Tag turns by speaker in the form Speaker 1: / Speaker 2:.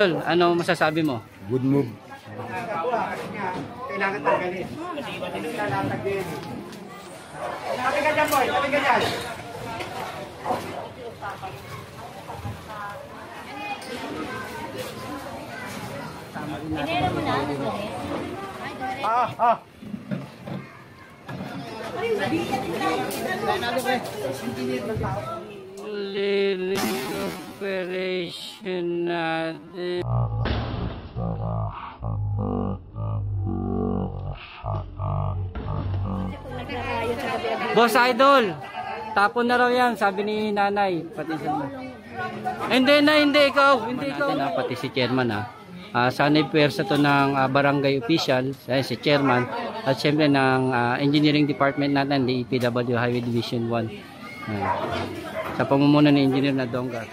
Speaker 1: Ano masasabi mo?
Speaker 2: Good move.
Speaker 3: Kailangan tanggalin. Lalatag din. Tabi ka dyan, boy. Tabi ka dyan.
Speaker 4: Pinera mo na, ano ba
Speaker 1: Operation natin. Boss Idol, tapon na raw yan, sabi ni nanay. Pati siya. Hindi na, hindi ikaw. Hindi ikaw. Pati si chairman ha. Sana'y pwersa to ng barangay official, si chairman, at siyempre ng engineering department natin, the EPW Highway Division 1. Sa pamumuno ng engineer na Donggar.